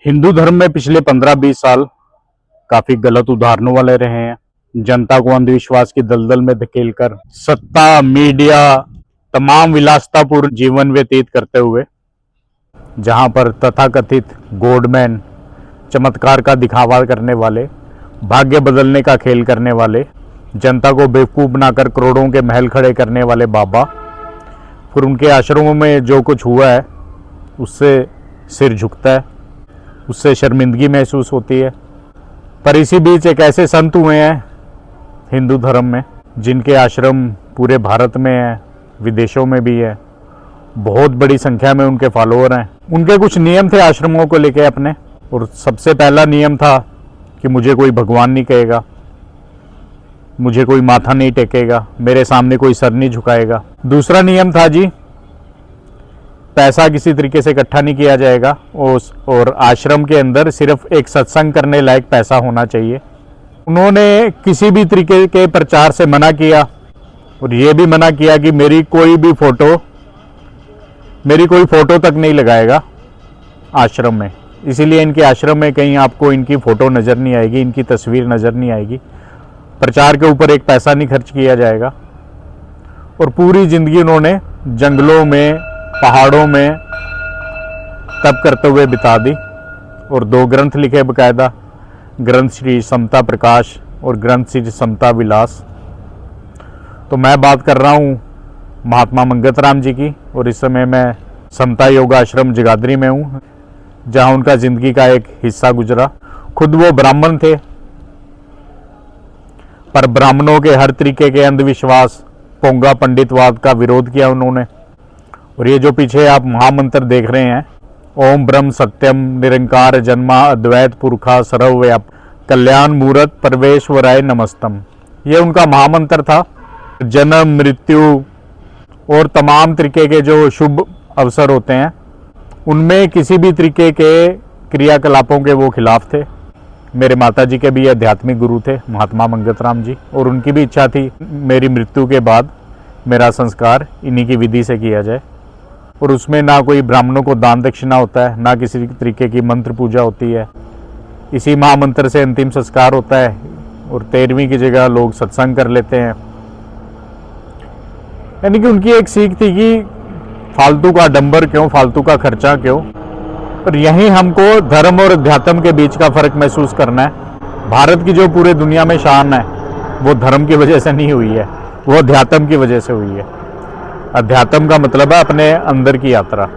हिंदू धर्म में पिछले 15-20 साल काफी गलत उदाहरणों वाले रहे हैं। जनता को अंधविश्वास की दलदल में धकेलकर सत्ता, मीडिया, तमाम विलासितापूर्ण जीवन व्यतीत करते हुए जहां पर तथाकथित गॉडमैन, चमत्कार का दिखावा करने वाले, भाग्य बदलने का खेल करने वाले, जनता को बेवकूफ बनाकर करोड़ों के महल खड़े करने वाले बाबा, फिर उनके आश्रमों में जो कुछ हुआ है उससे सिर झुकता है, उससे शर्मिंदगी महसूस होती है। पर इसी बीच एक ऐसे संत हुए हैं हिंदू धर्म में जिनके आश्रम पूरे भारत में है, विदेशों में भी है, बहुत बड़ी संख्या में उनके फॉलोअर हैं। उनके कुछ नियम थे आश्रमों को लेके अपने, और सबसे पहला नियम था कि मुझे कोई भगवान नहीं कहेगा, मुझे कोई माथा नहीं टेकेगा, मेरे सामने कोई सर नहीं झुकाएगा। दूसरा नियम था जी, पैसा किसी तरीके से इकट्ठा नहीं किया जाएगा और आश्रम के अंदर सिर्फ एक सत्संग करने लायक पैसा होना चाहिए। उन्होंने किसी भी तरीके के प्रचार से मना किया और ये भी मना किया कि मेरी कोई फोटो तक नहीं लगाएगा आश्रम में। इसीलिए इनके आश्रम में कहीं आपको इनकी फ़ोटो नज़र नहीं आएगी, इनकी तस्वीर नज़र नहीं आएगी। प्रचार के ऊपर एक पैसा नहीं खर्च किया जाएगा। और पूरी ज़िंदगी उन्होंने जंगलों में, पहाड़ों में तप करते हुए बिता दी और 2 ग्रंथ लिखे बकायदा, ग्रंथ श्री समता प्रकाश और ग्रंथ श्री समता विलास। तो मैं बात कर रहा हूँ महात्मा मंगतराम जी की, और इस समय मैं समता योग आश्रम जगाधरी में हूँ, जहाँ उनका ज़िंदगी का एक हिस्सा गुजरा। खुद वो ब्राह्मण थे, पर ब्राह्मणों के हर तरीके के अंधविश्वास, पोंगा पंडितवाद का विरोध किया उन्होंने। और ये जो पीछे आप महामंत्र देख रहे हैं, ओम ब्रह्म सत्यम निरंकार जन्मा अद्वैत पुरखा सर्वव्याप कल्याण मूर्त परवेश्वराय नमस्तम, ये उनका महामंत्र था। जन्म, मृत्यु और तमाम तरीके के जो शुभ अवसर होते हैं उनमें किसी भी तरीके के क्रियाकलापों के वो खिलाफ थे। मेरे माता जी के भी आध्यात्मिक गुरु थे महात्मा मंगतराम जी, और उनकी भी इच्छा थी मेरी मृत्यु के बाद मेरा संस्कार इन्हीं की विधि से किया जाए। और उसमें ना कोई ब्राह्मणों को दान दक्षिणा होता है, ना किसी तरीके की मंत्र पूजा होती है। इसी महामंत्र से अंतिम संस्कार होता है और 13वीं की जगह लोग सत्संग कर लेते हैं। यानी कि उनकी एक सीख थी कि फालतू का डंबर क्यों, फालतू का खर्चा क्यों। पर यहीं हमको धर्म और अध्यात्म के बीच का फर्क महसूस करना है। भारत की जो पूरे दुनिया में शान है वो धर्म की वजह से नहीं हुई है, वो अध्यात्म की वजह से हुई है। अध्यात्म का मतलब है अपने अंदर की यात्रा।